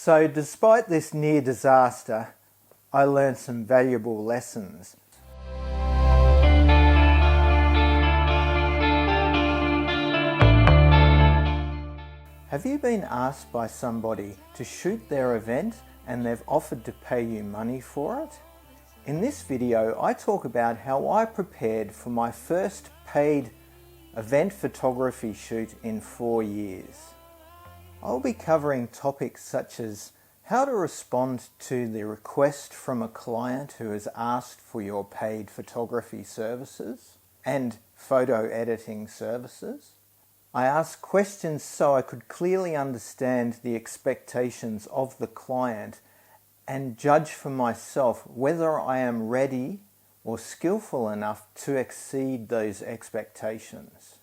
So despite this near disaster, I learned some valuable lessons. Have you been asked by somebody to shoot their event and they've offered to pay you money for it? In this video, I talk about how I prepared for my first paid event photography shoot in 4 years. I'll be covering topics such as how to respond to the request from a client who has asked for your paid photography services and photo editing services. I asked questions so I could clearly understand the expectations of the client and judge for myself whether I am ready or skillful enough to exceed those expectations.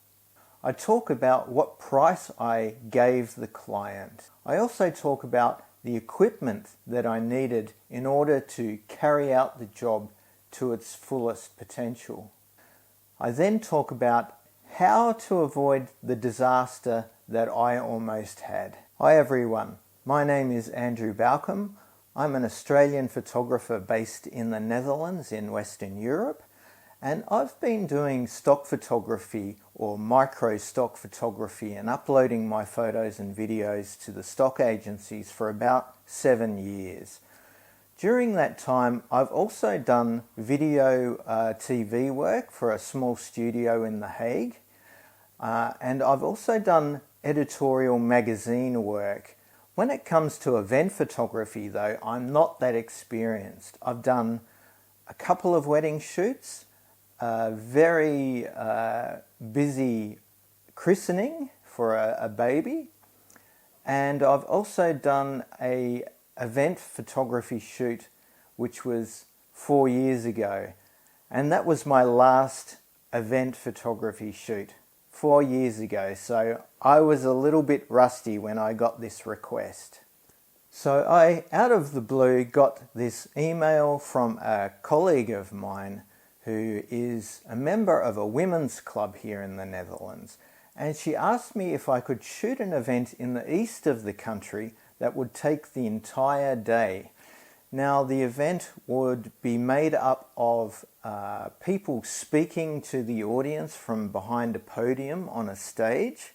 I talk about what price I gave the client. I also talk about the equipment that I needed in order to carry out the job to its fullest potential. I then talk about how to avoid the disaster that I almost had. Hi everyone, my name is Andrew Balcom. I'm an Australian photographer based in the Netherlands in Western Europe, and I've been doing stock photography or micro stock photography and uploading my photos and videos to the stock agencies for about 7 years. During that time, I've also done video TV work for a small studio in The Hague, and I've also done editorial magazine work. When it comes to event photography though, I'm not that experienced. I've done a couple of wedding shoots, a very busy christening for a baby, and I've also done a event photography shoot which was 4 years ago, and that was my last event photography shoot 4 years ago, so I was a little bit rusty when I got this request. So I, out of the blue, got this email from a colleague of mine who is a member of a women's club here in the Netherlands, and she asked me if I could shoot an event in the east of the country that would take the entire day. Now the event would be made up of people speaking to the audience from behind a podium on a stage.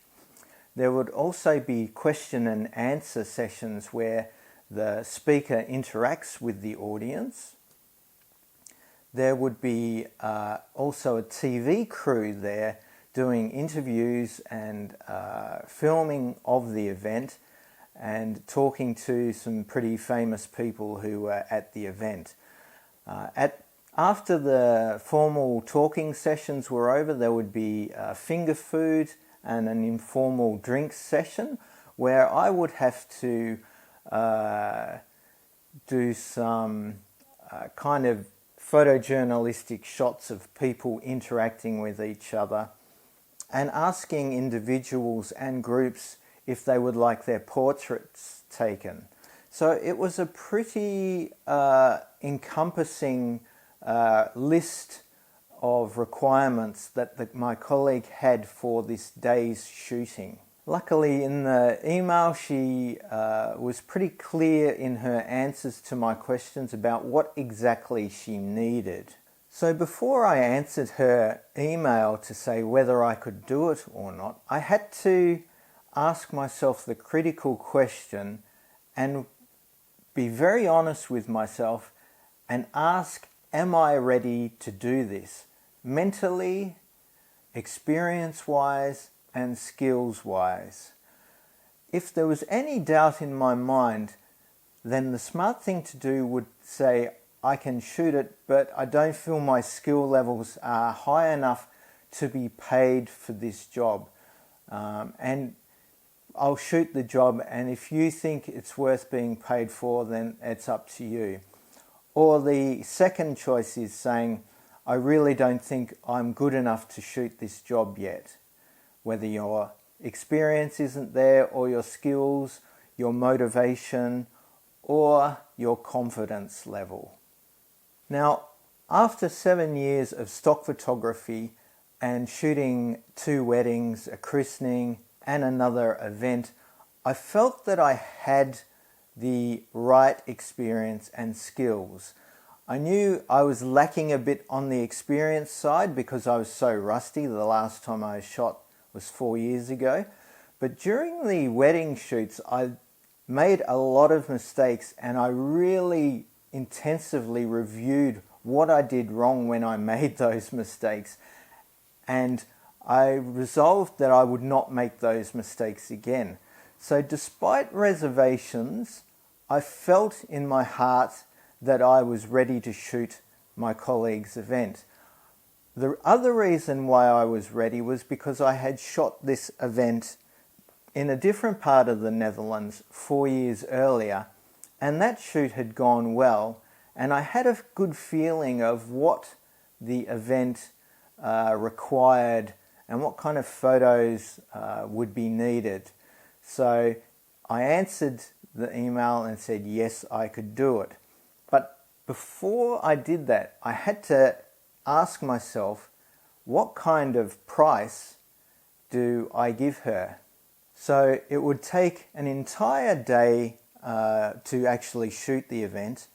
There would also be question and answer sessions where the speaker interacts with the audience. There would be also a TV crew there doing interviews and filming of the event and talking to some pretty famous people who were at the event. After the formal talking sessions were over, there would be finger food and an informal drinks session where I would have to do some kind of photojournalistic shots of people interacting with each other and asking individuals and groups if they would like their portraits taken. So it was a pretty encompassing list of requirements that my colleague had for this day's shooting. Luckily in the email she was pretty clear in her answers to my questions about what exactly she needed. So before I answered her email to say whether I could do it or not, I had to ask myself the critical question and be very honest with myself and ask, am I ready to do this? Mentally, experience-wise, and skills-wise. If there was any doubt in my mind, then the smart thing to do would say, I can shoot it, but I don't feel my skill levels are high enough to be paid for this job. And I'll shoot the job, and if you think it's worth being paid for, then it's up to you. Or the second choice is saying, I really don't think I'm good enough to shoot this job yet. Whether your experience isn't there, or your skills, your motivation, or your confidence level. Now, after 7 years of stock photography and shooting 2 weddings, a christening, and another event, I felt that I had the right experience and skills. I knew I was lacking a bit on the experience side because I was so rusty. The last time I shot was 4 years ago. But during the wedding shoots, I made a lot of mistakes, and I really intensively reviewed what I did wrong when I made those mistakes. And I resolved that I would not make those mistakes again. So despite reservations, I felt in my heart that I was ready to shoot my colleague's event. The other reason why I was ready was because I had shot this event in a different part of the Netherlands 4 years earlier, and that shoot had gone well, and I had a good feeling of what the event required and what kind of photos would be needed. So I answered the email and said yes, I could do it. But before I did that, I had to ask myself, what kind of price do I give her? So it would take an entire day to actually shoot the event,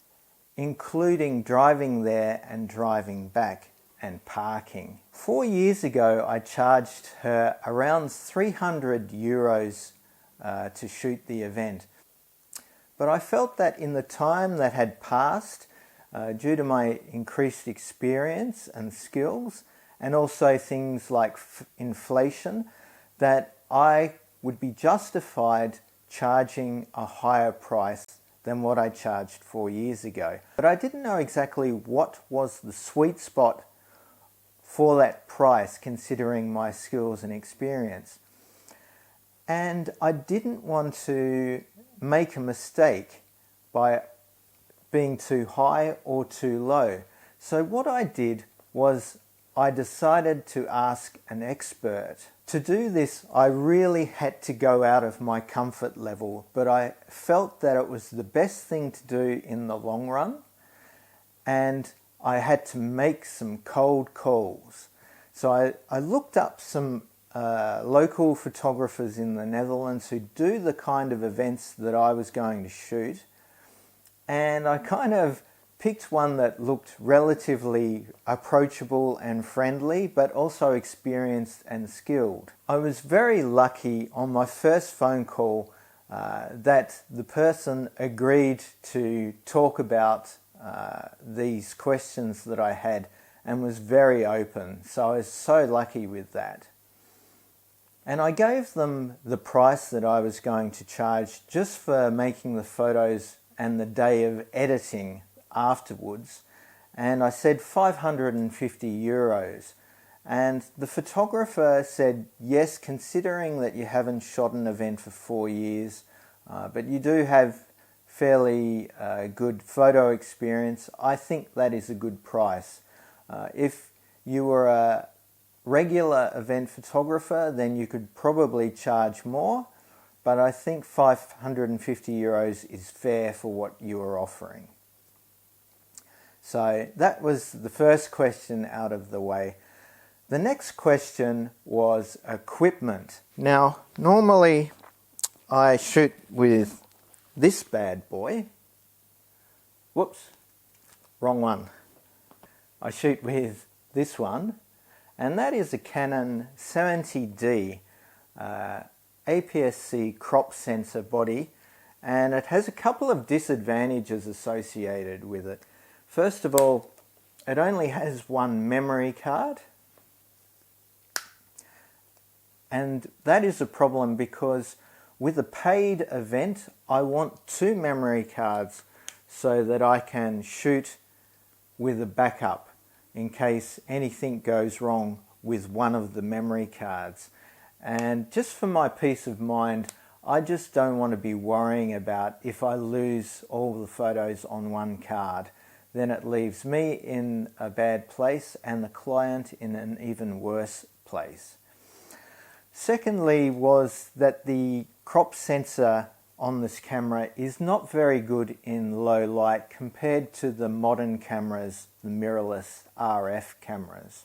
including driving there and driving back and parking. 4 years ago, I charged her around 300 euros to shoot the event. But I felt that in the time that had passed, due to my increased experience and skills, and also things like inflation, that I would be justified charging a higher price than what I charged 4 years ago. But I didn't know exactly what was the sweet spot for that price, considering my skills and experience. And I didn't want to make a mistake by being too high or too low. So what I did was I decided to ask an expert. To do this, I really had to go out of my comfort level, but I felt that it was the best thing to do in the long run, and I had to make some cold calls. So I looked up some local photographers in the Netherlands who do the kind of events that I was going to shoot, and I kind of picked one that looked relatively approachable and friendly, but also experienced and skilled. I was very lucky on my first phone call that the person agreed to talk about these questions that I had and was very open. So I was so lucky with that. And I gave them the price that I was going to charge just for making the photos and the day of editing afterwards, and I said 550 euros, and the photographer said yes, considering that you haven't shot an event for 4 years, but you do have fairly good photo experience. I think that is a good price. If you were a regular event photographer, then you could probably charge more, but I think 550 euros is fair for what you are offering. So that was the first question out of the way. The next question was equipment. Now, normally I shoot with this bad boy. Whoops, wrong one. I shoot with this one, and that is a Canon 70D APS-C crop sensor body, and it has a couple of disadvantages associated with it. First of all, it only has one memory card, and that is a problem because with a paid event I want 2 memory cards so that I can shoot with a backup in case anything goes wrong with one of the memory cards. And just for my peace of mind, I just don't want to be worrying about if I lose all the photos on one card. Then it leaves me in a bad place and the client in an even worse place. Secondly was that the crop sensor on this camera is not very good in low light compared to the modern cameras, the mirrorless RF cameras.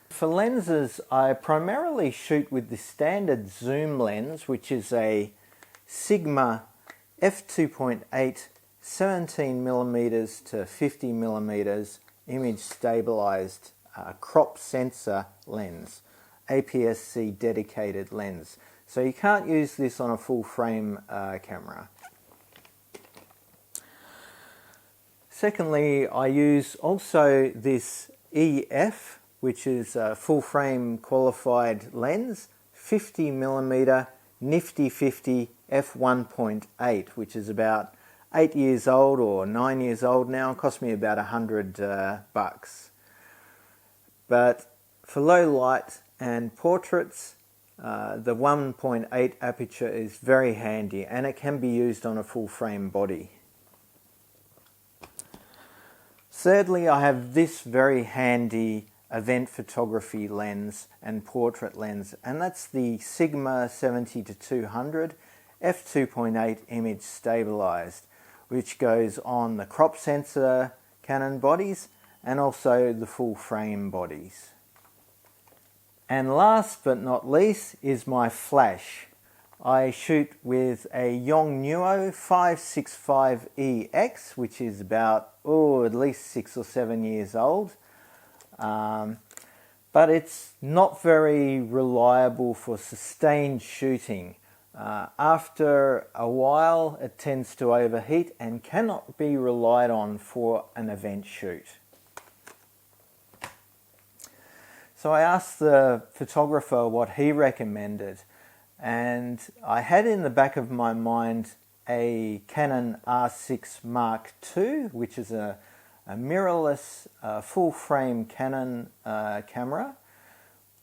For lenses, I primarily shoot with the standard zoom lens, which is a Sigma f2.8 17mm to 50mm image stabilized crop sensor lens, APS-C dedicated lens. So you can't use this on a full frame camera. Secondly, I use also this EF, which is a full frame qualified lens, 50mm nifty 50 f1.8, which is about 8 years old or 9 years old now. It cost me about $100. But for low light and portraits, the 1.8 aperture is very handy, and it can be used on a full frame body. Thirdly, I have this very handy event photography lens and portrait lens, and that's the Sigma 70-200 f2.8 image stabilized, which goes on the crop sensor Canon bodies and also the full frame bodies. And last but not least is my flash. I shoot with a Yongnuo 565EX, which is about at least 6 or 7 years old. But it's not very reliable for sustained shooting. After a while it tends to overheat and cannot be relied on for an event shoot. So I asked the photographer what he recommended, and I had in the back of my mind a Canon R6 Mark II, which is a mirrorless full frame Canon camera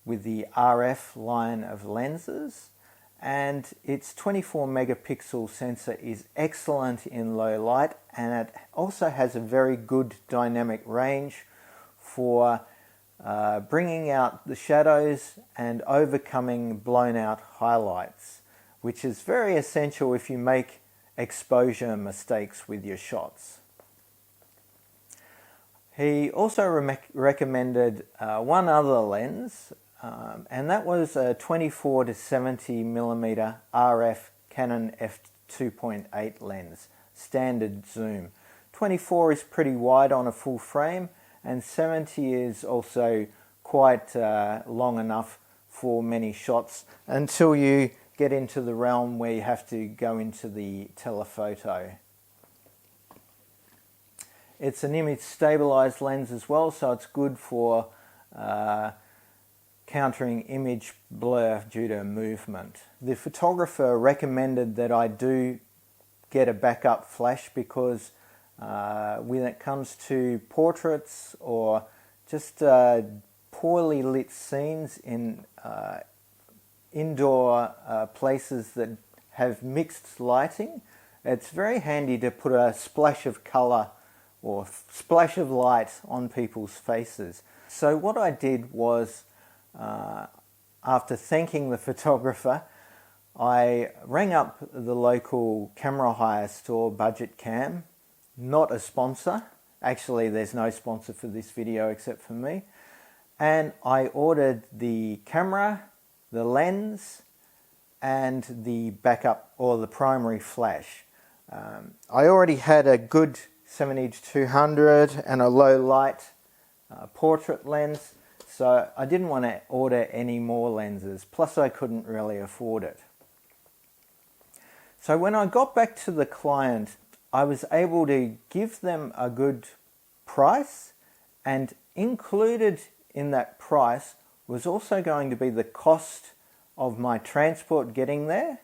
with the RF line of lenses, and its 24 megapixel sensor is excellent in low light, and it also has a very good dynamic range for bringing out the shadows and overcoming blown out highlights, which is very essential if you make exposure mistakes with your shots. He also recommended one other lens, and that was a 24 to 70mm RF Canon f2.8 lens, standard zoom. 24 is pretty wide on a full frame, and 70 is also quite long enough for many shots until you get into the realm where you have to go into the telephoto. It's an image stabilized lens as well, so it's good for countering image blur due to movement. The photographer recommended that I do get a backup flash because when it comes to portraits or just poorly lit scenes in indoor places that have mixed lighting, it's very handy to put a splash of color or splash of light on people's faces. So what I did was, after thanking the photographer, I rang up the local camera hire store, Budget Cam, not a sponsor. Actually, there's no sponsor for this video except for me. And I ordered the camera, the lens, and the backup or the primary flash. I already had a good 70-200 and a low light portrait lens, so I didn't want to order any more lenses, plus I couldn't really afford it. So when I got back to the client, I was able to give them a good price, and included in that price was also going to be the cost of my transport getting there,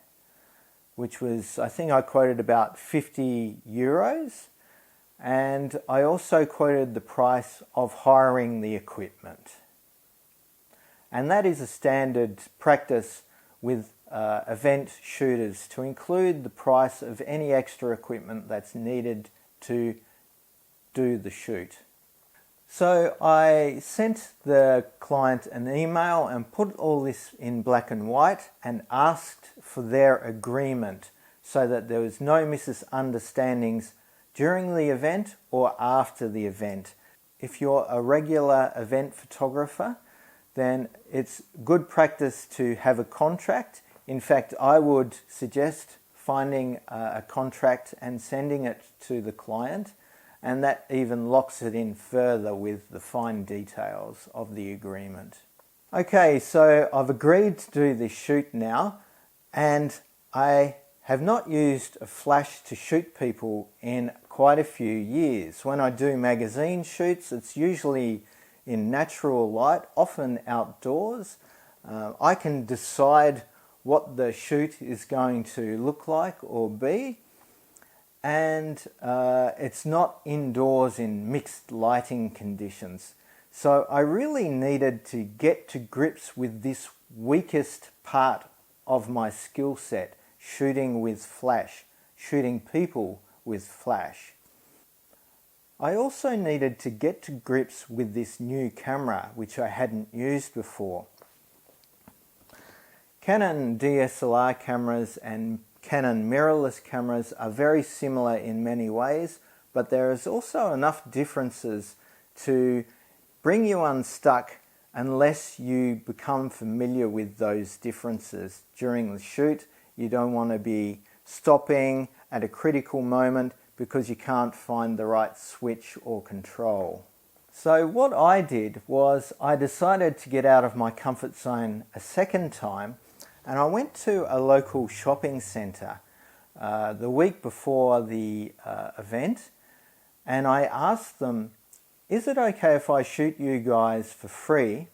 which was, I think I quoted about 50 euros. And I also quoted the price of hiring the equipment. And that is a standard practice with event shooters, to include the price of any extra equipment that's needed to do the shoot. So I sent the client an email and put all this in black and white and asked for their agreement so that there was no misunderstandings during the event or after the event. If you're a regular event photographer, then it's good practice to have a contract. In fact, I would suggest finding a contract and sending it to the client, and that even locks it in further with the fine details of the agreement. Okay, so I've agreed to do this shoot now, and I have not used a flash to shoot people in quite a few years. When I do magazine shoots, it's usually in natural light, often outdoors. I can decide what the shoot is going to look like or be, and it's not indoors in mixed lighting conditions. So I really needed to get to grips with this weakest part of my skill set, shooting with flash, shooting people with flash. I also needed to get to grips with this new camera, which I hadn't used before. Canon DSLR cameras and Canon mirrorless cameras are very similar in many ways, but there is also enough differences to bring you unstuck unless you become familiar with those differences during the shoot. You don't want to be stopping at a critical moment because you can't find the right switch or control. So what I did was I decided to get out of my comfort zone a second time, and I went to a local shopping centre the week before the event, and I asked them, is it okay if I shoot you guys for free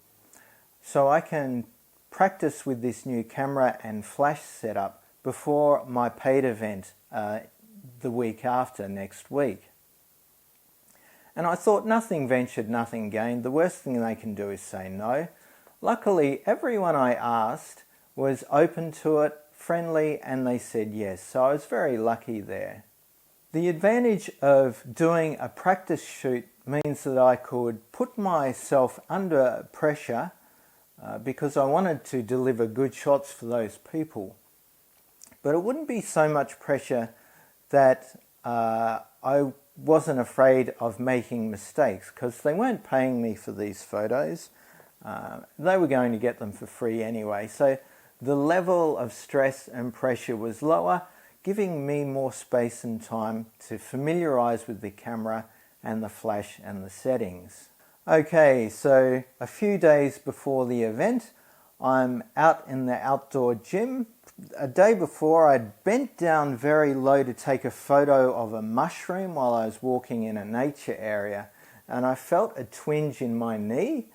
so I can practice with this new camera and flash setup before my paid event the week after, next week? And I thought, nothing ventured, nothing gained. The worst thing they can do is say no. Luckily, everyone I asked was open to it, friendly, and they said yes. So I was very lucky there. The advantage of doing a practice shoot means that I could put myself under pressure because I wanted to deliver good shots for those people. But it wouldn't be so much pressure that I wasn't afraid of making mistakes, because they weren't paying me for these photos. They were going to get them for free anyway. So the level of stress and pressure was lower, giving me more space and time to familiarise with the camera and the flash and the settings. Okay, so a few days before the event, I'm out in the outdoor gym. A day before, I'd bent down very low to take a photo of a mushroom while I was walking in a nature area, and I felt a twinge in my knee,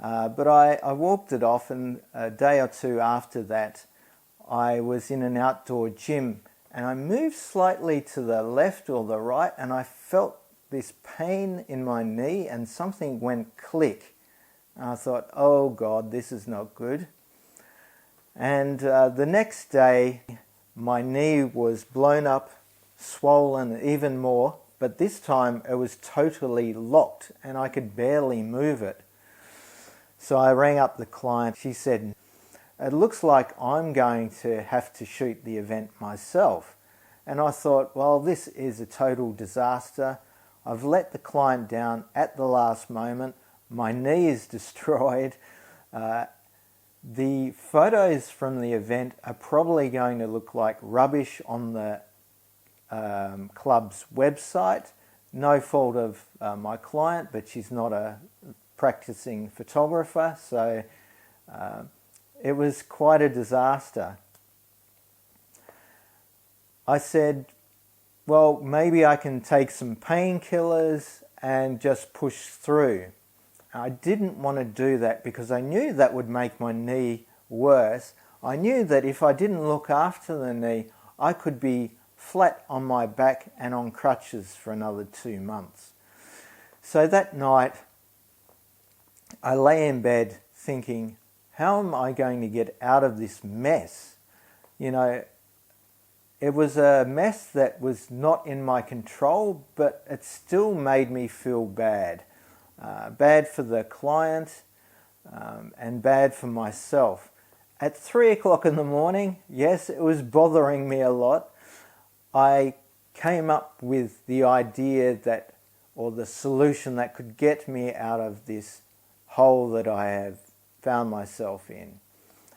but I walked it off, and a day or two after that, I was in an outdoor gym, and I moved slightly to the left or the right, and I felt this pain in my knee, and something went click. And I thought, oh God, this is not good. And the next day, my knee was blown up, swollen even more, but this time it was totally locked and I could barely move it. So I rang up the client. She said, it looks like I'm going to have to shoot the event myself. And I thought, well, this is a total disaster. I've let the client down at the last moment. My knee is destroyed. The photos from the event are probably going to look like rubbish on the club's website. No fault of my client, but she's not a practicing photographer, so it was quite a disaster. I said, well, maybe I can take some painkillers and just push through. I didn't want to do that because I knew that would make my knee worse. I knew that if I didn't look after the knee, I could be flat on my back and on crutches for another 2 months. So that night, I lay in bed thinking, how am I going to get out of this mess? You know, it was a mess that was not in my control, but it still made me feel bad. Bad for the client and bad for myself. At 3 o'clock in the morning, yes, it was bothering me a lot. I came up with the idea that, or the solution that could get me out of this hole that I have found myself in.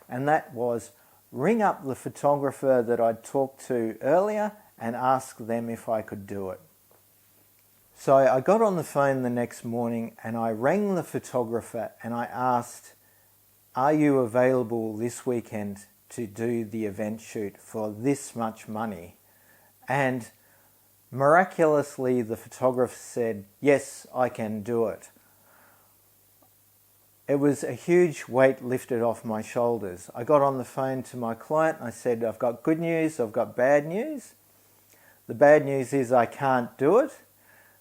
And that was, ring up the photographer that I'd talked to earlier and ask them if I could do it. So I got on the phone the next morning and I rang the photographer and I asked, are you available this weekend to do the event shoot for this much money? And miraculously the photographer said, yes, I can do it. It was a huge weight lifted off my shoulders. I got on the phone to my client and I said, I've got good news, I've got bad news. The bad news is I can't do it,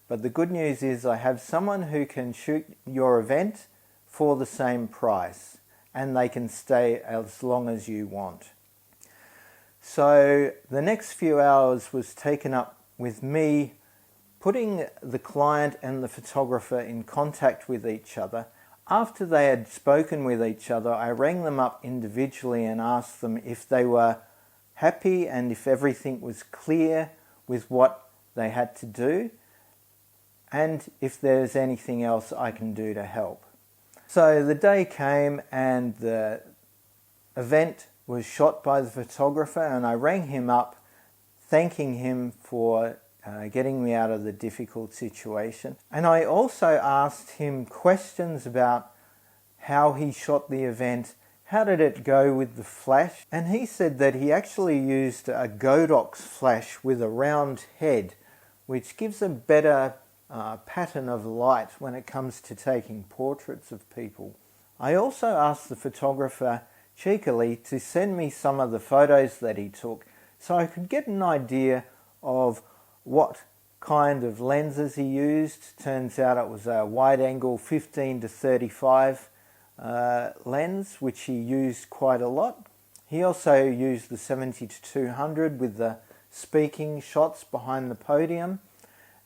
but the good news is I have someone who can shoot your event for the same price and they can stay as long as you want. So the next few hours was taken up with me putting the client and the photographer in contact with each other. After they had spoken with each other, I rang them up individually and asked them if they were happy and if everything was clear with what they had to do and if there's anything else I can do to help. So the day came and the event was shot by the photographer and I rang him up thanking him for getting me out of the difficult situation. And I also asked him questions about how he shot the event, how did it go with the flash, and he said that he actually used a Godox flash with a round head, which gives a better pattern of light when it comes to taking portraits of people. I also asked the photographer cheekily to send me some of the photos that he took so I could get an idea of what kind of lenses he used. Turns out it was a wide angle 15 to 35 lens, which he used quite a lot. He also used the 70 to 200 with the speaking shots behind the podium,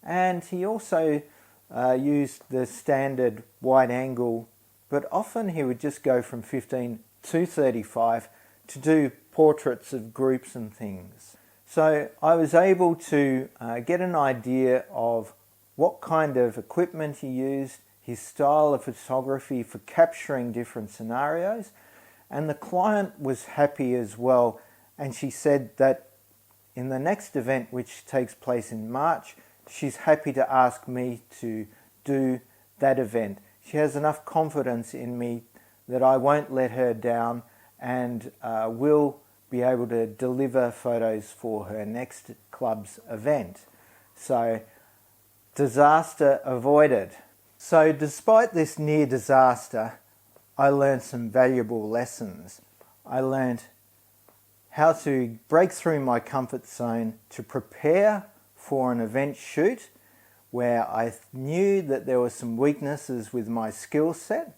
and he also used the standard wide angle, but often he would just go from 15 to 35 to do portraits of groups and things. So I was able to get an idea of what kind of equipment he used, his style of photography for capturing different scenarios, and the client was happy as well, and she said that in the next event, which takes place in March, she's happy to ask me to do that event. She has enough confidence in me that I won't let her down and will be able to deliver photos for her next club's event. So, disaster avoided. So despite this near disaster, I learned some valuable lessons. I learned how to break through my comfort zone to prepare for an event shoot where I knew that there were some weaknesses with my skill set,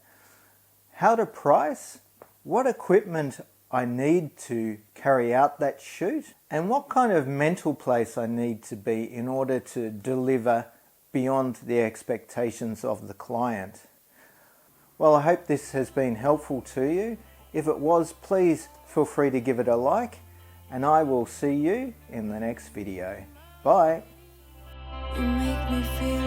how to price, what equipment I need to carry out that shoot, and what kind of mental place I need to be in order to deliver beyond the expectations of the client. Well, I hope this has been helpful to you. If it was, please feel free to give it a like, and I will see you in the next video. Bye. You make me feel